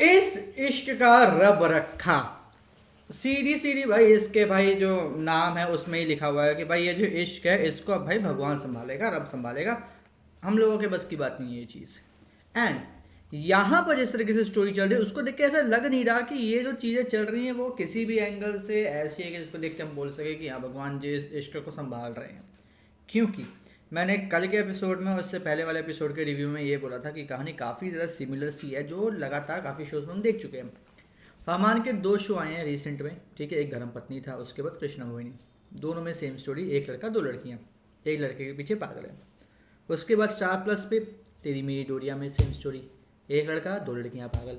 इस इश्क का रब रखा। सीधी सीधी भाई इसके भाई जो नाम है उसमें ही लिखा हुआ है कि भाई ये जो इश्क है इसको अब भाई भगवान संभालेगा, रब संभालेगा। हम लोगों के बस की बात नहीं है ये चीज़। एंड यहाँ पर जिस तरीके से स्टोरी चल रही है उसको देख के ऐसा लग नहीं रहा कि ये जो चीज़ें चल रही हैं वो किसी भी एंगल से ऐसी है कि जिसको देख के हम बोल सके कि हाँ भगवान जी इस इश्क को संभाल रहे हैं। क्योंकि मैंने कल के एपिसोड में, उससे पहले वाले एपिसोड के रिव्यू में ये बोला था कि कहानी काफ़ी ज़्यादा सिमिलर सी है जो लगातार काफ़ी शोज में हम देख चुके हैं। फरमान के दो शो आए हैं रिसेंट में, ठीक है। एक धर्म पत्नी था, उसके बाद कृष्णा मोहिनी। दोनों में सेम स्टोरी, एक लड़का दो लड़कियां, एक लड़के के पीछे पागल है। उसके बाद स्टार प्लस पे तेरी मेरी डोरिया में सेम स्टोरी, एक लड़का दो लड़कियां पागल।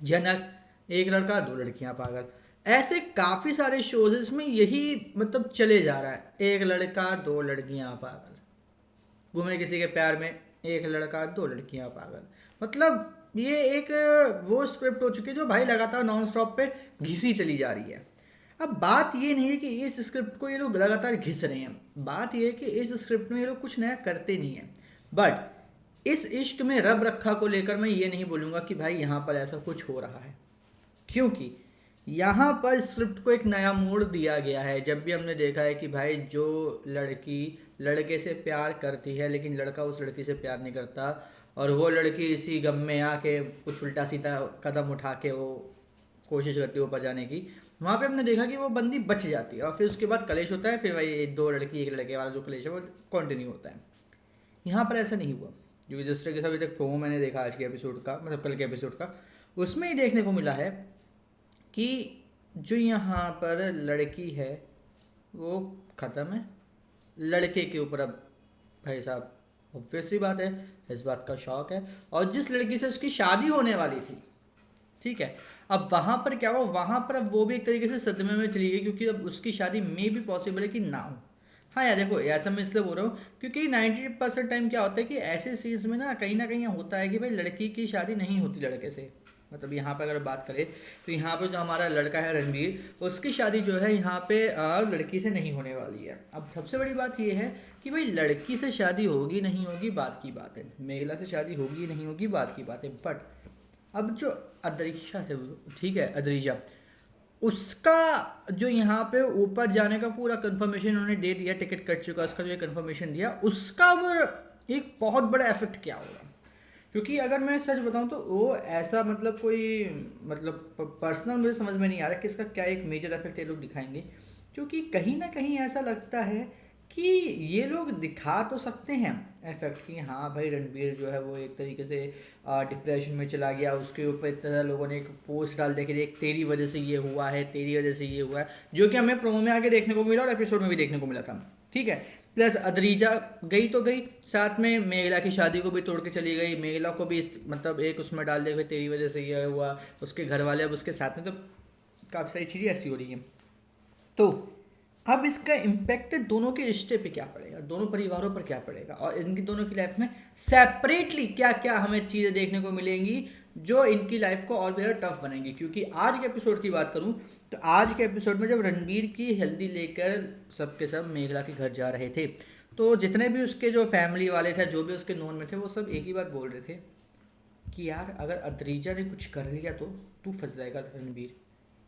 जनक, एक लड़का दो लड़कियां पागल। ऐसे काफ़ी सारे शोज इसमें यही मतलब चले जा रहा है, एक लड़का दो लड़कियां पागल, घूमे किसी के प्यार में, एक लड़का दो लड़कियां पागल। मतलब ये एक वो स्क्रिप्ट हो चुकी है जो भाई लगातार नॉन स्टॉप पे घिसी चली जा रही है। अब बात ये नहीं है कि इस स्क्रिप्ट को ये लोग लगातार घिस रहे हैं, बात ये है कि इस स्क्रिप्ट में ये लोग कुछ नया करते नहीं है। बट इस इश्क में रब रखा को लेकर मैं ये नहीं बोलूँगा कि भाई यहाँ पर ऐसा कुछ हो रहा है, क्योंकि यहाँ पर स्क्रिप्ट को एक नया मोड़ दिया गया है। जब भी हमने देखा है कि भाई जो लड़की लड़के से प्यार करती है लेकिन लड़का उस लड़की से प्यार नहीं करता, और वो लड़की इसी गम में आके कुछ उल्टा सीधा कदम उठा के वो कोशिश करती है ऊपर जाने की, वहाँ पे हमने देखा कि वो बंदी बच जाती है और फिर उसके बाद कलेश होता है। फिर भाई दो लड़की एक लड़के वाला जो कलेश है वो कंटिन्यू होता है। यहाँ पर ऐसा नहीं हुआ, क्योंकि जिस तरीके से अभी तक प्रोमो मैंने देखा आज के एपिसोड का, मतलब कल के एपिसोड का, उसमें ही देखने को मिला है कि जो यहाँ पर लड़की है वो ख़त्म है, लड़के के ऊपर अब भाई साहब ऑब्वियसली बात है, इस बात का शौक है। और जिस लड़की से उसकी शादी होने वाली थी, ठीक है, अब वहाँ पर क्या हुआ, वहाँ पर अब वो भी एक तरीके से सदमे में चली गई, क्योंकि अब उसकी शादी में भी पॉसिबल है कि ना हो। हाँ यार देखो, ऐसा मैं इसलिए बोल रहा हूँ क्योंकि 90% टाइम क्या होता है कि ऐसे सीन्स में ना कहीं होता है कि भाई लड़की की शादी नहीं होती लड़के से। मतलब यहाँ पे अगर बात करें तो यहाँ पे जो हमारा लड़का है रणवीर, उसकी शादी जो है यहाँ पे लड़की से नहीं होने वाली है। अब सबसे बड़ी बात ये है कि भाई लड़की से शादी होगी नहीं होगी बात की बात है, मेघला से शादी होगी नहीं होगी बात की बात है। बट अब जो अदरीशा से, ठीक है अदरीशा, उसका जो यहाँ पे ऊपर जाने का पूरा कंफर्मेशन उन्होंने दे दिया, टिकट कट चुका, उसका जो कंफर्मेशन दिया, उसका वो एक बहुत बड़ा इफेक्ट क्या होगा। क्योंकि अगर मैं सच बताऊं तो वो ऐसा मतलब कोई मतलब पर्सनल मुझे समझ में नहीं आ रहा कि इसका क्या एक मेजर इफेक्ट ये लोग दिखाएंगे। क्योंकि कहीं ना कहीं ऐसा लगता है कि ये लोग दिखा तो सकते हैं इफेक्ट कि हाँ भाई रणबीर जो है वो एक तरीके से डिप्रेशन में चला गया, उसके ऊपर इतना ज़्यादा लोगों ने एक पोस्ट डाल दिया कि देख तेरी वजह से ये हुआ है, तेरी वजह से ये हुआ है, जो कि हमें प्रोमो में आगे देखने को मिला और एपिसोड में भी देखने को मिला था, ठीक है। प्लस अदरीजा गई तो गई, साथ में मेघला की शादी को भी तोड़ के चली गई, मेघला को भी मतलब एक उसमें डाल दिया भाई तेरी वजह से ये हुआ, उसके घर वाले अब उसके साथ में, तो काफ़ी सारी चीज़ें ऐसी हो रही हैं। तो अब इसका इम्पैक्ट दोनों के रिश्ते पे क्या पड़ेगा, दोनों परिवारों पर क्या पड़ेगा, और इनकी दोनों की लाइफ में सेपरेटली क्या क्या हमें चीज़ें देखने को मिलेंगी जो इनकी लाइफ को और भी ज़्यादा टफ बनाएंगी। क्योंकि आज के एपिसोड की बात करूं तो आज के एपिसोड में जब रणबीर की हल्दी लेकर सबके सब मेघला के घर जा रहे थे, तो जितने भी उसके जो फैमिली वाले थे, जो भी उसके नोन में थे, वो सब एक ही बात बोल रहे थे कि यार अगर अद्रीजा ने कुछ कर लिया तो तू फंस जाएगा रणबीर,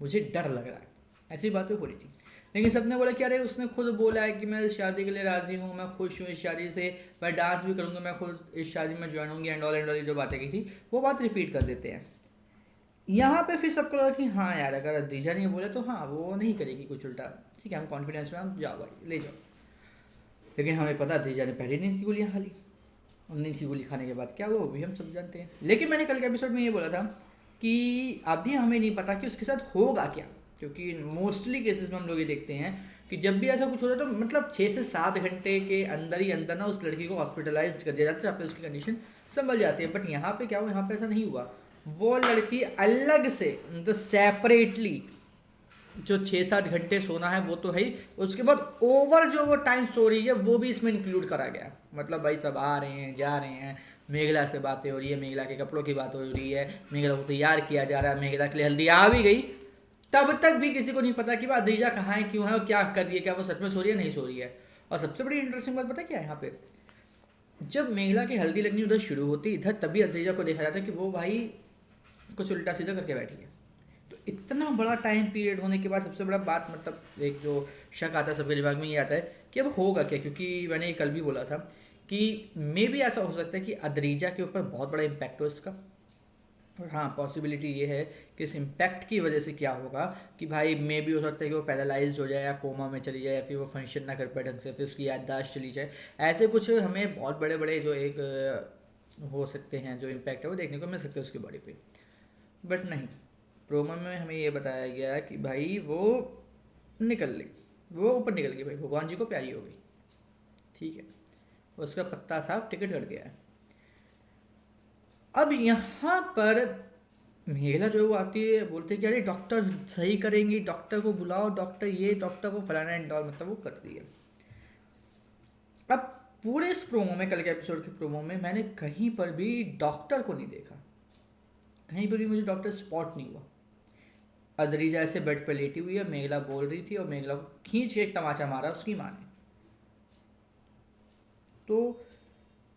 मुझे डर लग रहा है, ऐसी बातें हो रही थी। लेकिन सबने बोला कि अरे उसने खुद बोला है कि मैं इस शादी के लिए राज़ी हूँ, मैं खुश हूँ इस शादी से, मैं डांस भी करूँगा, मैं खुद इस शादी में ज्वाइन होंगी एंड ऑल जो बातें की थी वो बात रिपीट कर देते हैं। यहाँ पे फिर सबको लगा कि हाँ यार अगर अद्रीजा ने बोला तो हाँ वो नहीं करेगी कुछ उल्टा, ठीक है हम कॉन्फिडेंस में, हम जाओ भाई ले जाओ। लेकिन हमें पता अद्रीजा ने पहले नींद की गोलियाँ खा ली, और नींद की गोली खाने के बाद क्या हुआ वो भी हम सब जानते हैं। लेकिन मैंने कल के एपिसोड में ये बोला था कि अभी हमें नहीं पता कि उसके साथ होगा क्या, क्योंकि मोस्टली केसेस में हम लोग ये देखते हैं कि जब भी ऐसा कुछ होता है तो मतलब 6 से 7 घंटे के अंदर ही अंदर ना उस लड़की को हॉस्पिटलाइज कर दिया जाता है, फिर उसकी कंडीशन संभल जाती है। बट यहाँ पे क्या हुआ, यहाँ पे ऐसा नहीं हुआ। वो लड़की अलग से मतलब सेपरेटली जो 6 7 घंटे सोना है वो तो है ही, उसके बाद ओवर जो वो टाइम सो रही है वो भी इसमें इंक्लूड करा गया। मतलब भाई सब आ रहे हैं जा रहे हैं, मेघला से बातें हो रही है, मेघला के कपड़ों की बात हो रही है, मेघला को तैयार किया जा रहा है, मेघला के लिए हल्दी आ भी गई, तब तक भी किसी को नहीं पता कि वह अदीजा कहाँ है, क्यों है और क्या कर रही है, क्या वो सच में सो रही है नहीं सो रही है। और सबसे बड़ी इंटरेस्टिंग बात पता क्या है यहाँ पे, जब मेघला की हल्दी लगनी उधर शुरू होती इधर, तभी अदीजा को देखा जाता है कि वो भाई कुछ उल्टा सीधा करके बैठी है। तो इतना बड़ा टाइम पीरियड होने के बाद सबसे बड़ा बात मतलब एक जो शक आता है सबके दिमाग में ये आता है कि अब होगा क्या, क्योंकि मैंने ये कल भी बोला था कि मे भी ऐसा हो सकता है कि अद्रीजा के ऊपर बहुत बड़ा इम्पैक्ट हो इसका। और हाँ, पॉसिबिलिटी ये है कि इस इम्पैक्ट की वजह से क्या होगा कि भाई मे भी हो सकता है कि वो पैरालाइज हो जाए या कोमा में चली जाए या फिर वो फंक्शन ना कर पाए ढंग से, फिर उसकी याददाश्त चली जाए। ऐसे कुछ हमें बहुत बड़े बड़े जो एक हो सकते हैं जो इम्पैक्ट है वो देखने को मिल सकते हैं उसकी बॉडी पे। बट नहीं, प्रोमो में हमें ये बताया गया कि भाई वो निकल ली, वो ऊपर निकल गई भाई, भगवान जी को प्यारी हो गई। ठीक है, उसका पत्ता साफ टिकट कट गया है। अब यहाँ पर मेघला जो है वो आती है, बोलते हैं कि अरे डॉक्टर सही करेंगी, डॉक्टर को बुलाओ, डॉक्टर ये डॉक्टर वो फलाना एंड ऑल, मतलब वो करती है। अब पूरे इस प्रोमो में, कल के एपिसोड के प्रोमो में मैंने कहीं पर भी डॉक्टर को नहीं देखा, कहीं पर भी मुझे डॉक्टर स्पॉट नहीं हुआ। अदरीजा ऐसे बेड पर लेटी हुई है, मेघला बोल रही थी और मेघला को खींच के एक तमाचा मारा उसकी माँ ने। तो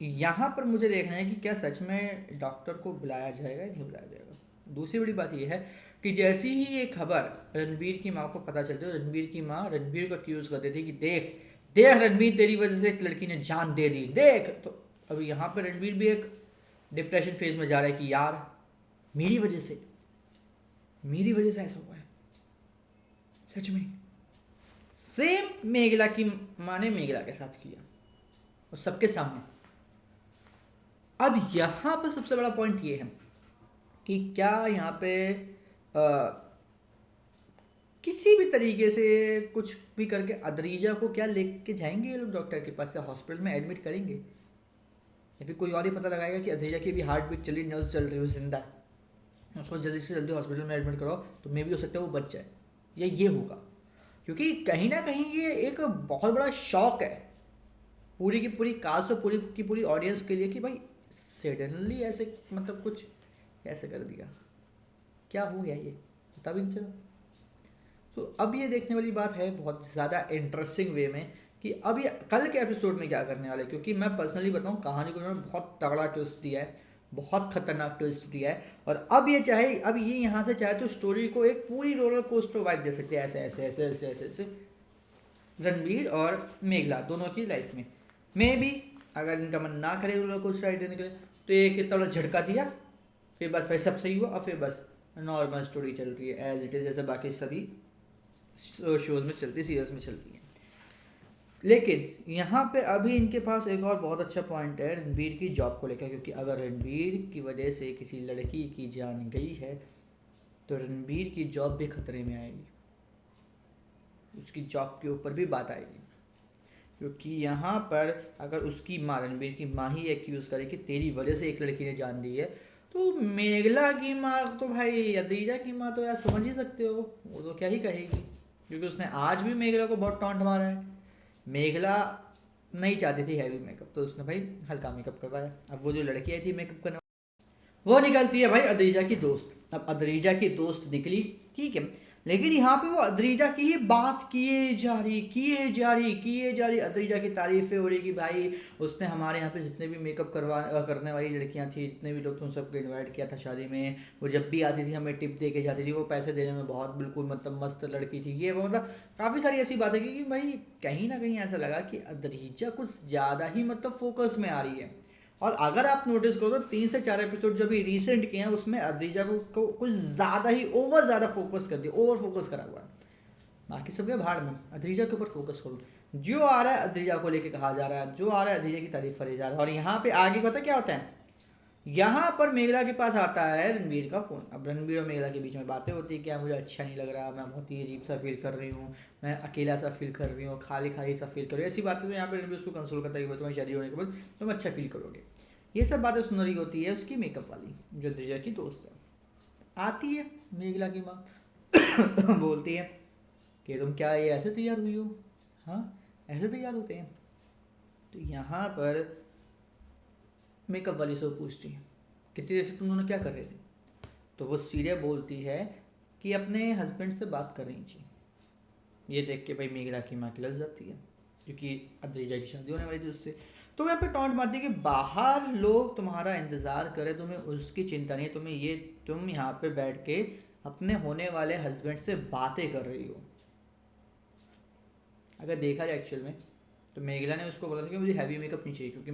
यहाँ पर मुझे देखना है कि क्या सच में डॉक्टर को बुलाया जाएगा या नहीं बुलाया जाएगा। दूसरी बड़ी बात यह है कि जैसी ही ये खबर रणबीर की माँ को पता चलती है, रणबीर की माँ रणबीर को एक्यूज कर देती है कि देख देख रणबीर, तेरी वजह से एक लड़की ने जान दे दी, देख। तो अभी यहाँ पर रणबीर भी एक डिप्रेशन फेज में जा रहा है कि यार मेरी वजह से, मेरी वजह से ऐसा हुआ है सच में। सेम मेघला की माँ ने मेघला के साथ किया और सबके सामने। अब यहाँ पर सबसे बड़ा पॉइंट ये है कि क्या यहाँ पे किसी भी तरीके से कुछ भी करके अदरीजा को क्या लेके जाएंगे ये लोग डॉक्टर के पास, या हॉस्पिटल में एडमिट करेंगे, या फिर कोई और ही पता लगाएगा कि अदरीजा की भी हार्ट बीट चली, नर्स चल रही हो, जिंदा है, उसको जल्दी से जल्दी हॉस्पिटल में एडमिट कराओ तो मे भी हो सकता है वो बच जाए, या ये होगा। क्योंकि कहीं ना कहीं ये एक बहुत बड़ा शॉक है पूरी की पूरी कास्ट और पूरी की पूरी ऑडियंस के लिए कि भाई सडनली ऐसे मतलब कुछ कैसे कर दिया, क्या हो गया ये पता भी नहीं चला। तो अब ये देखने वाली बात है बहुत ज़्यादा इंटरेस्टिंग वे में कि अब ये कल के एपिसोड में क्या करने वाले, क्योंकि मैं पर्सनली बताऊं कहानी को उन्होंने बहुत तगड़ा ट्विस्ट दिया है, बहुत खतरनाक ट्विस्ट दिया है। और अब ये चाहे, अब ये यहाँ से चाहे तो स्टोरी को एक पूरी रोलर कोस्टर वाइब दे सकते हैं, ऐसे ऐसे ऐसे ऐसे ऐसे ऐसे रणबीर और मेघला दोनों की लाइफ में। मे बी अगर इनका मन ना करे रोलर कोस्टर राइड देने के लिए तो एक इतना बड़ा झटका दिया, फिर बस भाई सब सही हुआ और फिर बस नॉर्मल स्टोरी चल रही है एज इट इज़, जैसे बाकी सभी शोज में चलती, सीरियल्स में चलती है। लेकिन यहाँ पे अभी इनके पास एक और बहुत अच्छा पॉइंट है रणबीर की जॉब को लेकर, क्योंकि अगर रणबीर की वजह से किसी लड़की की जान गई है तो रणबीर की जॉब भी खतरे में आएगी, उसकी जॉब के ऊपर भी बात आएगी। क्योंकि यहाँ पर अगर उसकी माँ, रणबीर की माँ ही एक्यूज़ करे कि तेरी वजह से एक लड़की ने जान दी है, तो मेघला की माँ तो भाई, अदीजा की माँ तो यार समझ ही सकते हो वो तो क्या ही कहेगी, क्योंकि उसने आज भी मेघला को बहुत टॉन्ट मारा है। मेघला नहीं चाहती थी हैवी मेकअप, तो उसने भाई हल्का मेकअप करवाया। अब वो जो लड़की आई थी मेकअप करने, वो निकलती है भाई अदरीजा की दोस्त। अब अदरीजा की दोस्त निकली, ठीक है, लेकिन यहाँ पे वो अदरीजा की ही बात किए जा रही किए जा रही, अदरीजा की तारीफें हो रही कि भाई उसने हमारे यहाँ पे जितने भी मेकअप करने वाली लड़कियाँ थी, जितने भी लोग थे उन सबको इनवाइट किया था शादी में, वो जब भी आती थी हमें टिप दे के जाती थी, वो पैसे देने में बहुत बिल्कुल मतलब मस्त लड़की थी, ये वो मतलब काफ़ी सारी ऐसी बातें की कि भाई कहीं ना कहीं ऐसा लगा कि अदरीजा कुछ ज़्यादा ही मतलब फोकस में आ रही है। और अगर आप नोटिस करो तो 3 से 4 एपिसोड जो भी रिसेंट किए हैं उसमें अद्रीजा को कुछ ज़्यादा ही ओवर ज़्यादा फोकस कर दिया, ओवर फोकस करा हुआ है। बाकी सबके भाड़ में, अद्रीजा के ऊपर फोकस करो, जो आ रहा है अद्रीजा को लेके कहा जा रहा है, जो आ रहा है अद्रीजा की तारीफ करी जा रहा है। और यहाँ पे आगे पता क्या होता है, यहाँ पर मेघला के पास आता है रणबीर का फ़ोन। अब रणबीर और मेघला के बीच में बातें होती है, क्या मुझे अच्छा नहीं लग रहा, मैं बहुत ही अजीब सा फील कर रही हूँ, मैं अकेला सा फील कर रही हूँ, खाली खाली सा फील कर रही हूँ, ऐसी बातें। तो यहाँ पे रणबीर उसको कंसोल करता है कि तुम्हारी शादी होने के बाद तुम अच्छा फील करोगे। ये सब बातें सुन रही होती है उसकी मेकअप वाली जो अद्रीजा की दोस्त है। आती है मेघला की माँ बोलती है कि तुम क्या ये ऐसे तैयार हुई हो, हाँ ऐसे तैयार होते हैं। तो यहाँ पर मेकअप वाली से वो पूछती है कितनी देर से तुम दोनों क्या कर रहे थे, तो वो सीधे बोलती है कि अपने हस्बैंड से बात कर रही थी। ये देख के भाई मेघला की माँ की लग जाती है, क्योंकि अद्रीजा की शादी होने वाली थी उससे। तो यहाँ पे टॉन्ट मारती है कि बाहर लोग तुम्हारा इंतज़ार करें, तुम्हें उसकी चिंता नहीं, तुम्हें ये, तुम यहाँ पे बैठ के अपने होने वाले हस्बैंड से बातें कर रही हो। अगर देखा जाए एक्चुअल में, तो मेघला ने उसको बोला था कि मुझे हैवी मेकअप नहीं चाहिए, क्योंकि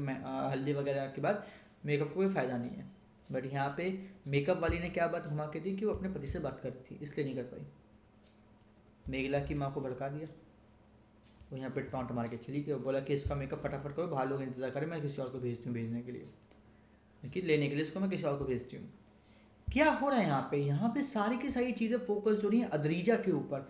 हल्दी वगैरह के बाद मेकअप का कोई फ़ायदा नहीं है। बट यहाँ पे मेकअप वाली ने क्या बात घुमा के दी कि वो अपने पति से बात कर रही थी, इसलिए नहीं कर पाई। मेघला की माँ को भड़का दिया, वो यहाँ पे टॉन्ट मार के चली गई, बोला कि इसका मेकअप फटाफट करो, बाहर लोग इंतजार करें, मैं किसी और को भेजती हूँ भेजने के लिए, कि लेने के लिए इसको मैं किसी और को भेजती हूँ। क्या हो रहा है यहाँ पे? यहाँ पे सारी की सारी चीज़ें फोकस हो रही हैं अद्रीजा के ऊपर।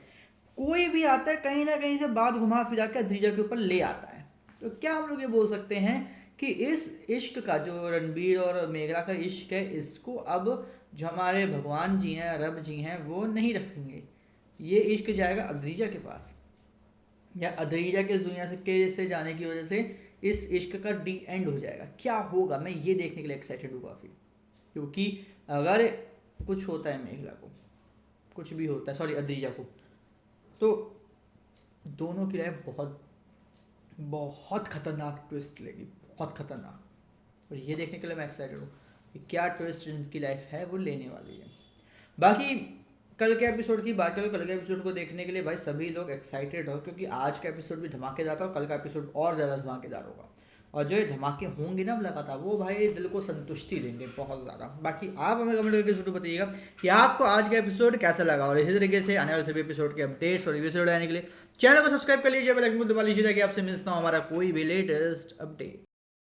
कोई भी आता है कहीं ना कहीं से बात घुमा फिरा के अद्रीजा के ऊपर ले आता है। तो क्या हम लोग ये बोल सकते हैं कि इस इश्क का, जो रणबीर और मेघला का इश्क है, इसको अब जो हमारे भगवान जी हैं, रब जी हैं, वो नहीं रखेंगे। ये इश्क जाएगा अद्रीजा के पास, या अद्रीजा के इस दुनिया से जाने की वजह से इस इश्क का डी एंड हो जाएगा। क्या होगा, मैं ये देखने के लिए एक्साइटेड हूँ काफ़ी। क्योंकि अगर कुछ होता है मेघला को, कुछ भी होता है, सॉरी अद्रीजा को, तो दोनों की लाइफ बहुत बहुत खतरनाक ट्विस्ट लेगी, बहुत खतरनाक। और ये देखने के लिए मैं एक्साइटेड हूँ कि क्या ट्विस्ट इनकी लाइफ है वो लेने वाली है। बाकी कल के एपिसोड की बात करें, कल के एपिसोड को देखने के लिए भाई सभी लोग एक्साइटेड हो, क्योंकि आज का एपिसोड भी धमाकेदार था और कल का एपिसोड और ज़्यादा धमाकेदार होगा। और जो ये धमाके होंगे ना लगातार, वो भाई दिल को संतुष्टि देंगे बहुत ज़्यादा। बाकी आप हमें कमेंट करके जरूर बताइएगा कि आपको आज का एपिसोड कैसा लगा, और इसी तरीके से आने वाले सभी एपिसोड के अपडेट्स और रिव्यू से आने के लिए चैनल को सब्सक्राइब कर लीजिए, बेल आइकन को दबा लीजिए ताकि आपसे मिस ना हो हमारा कोई भी लेटेस्ट अपडेट।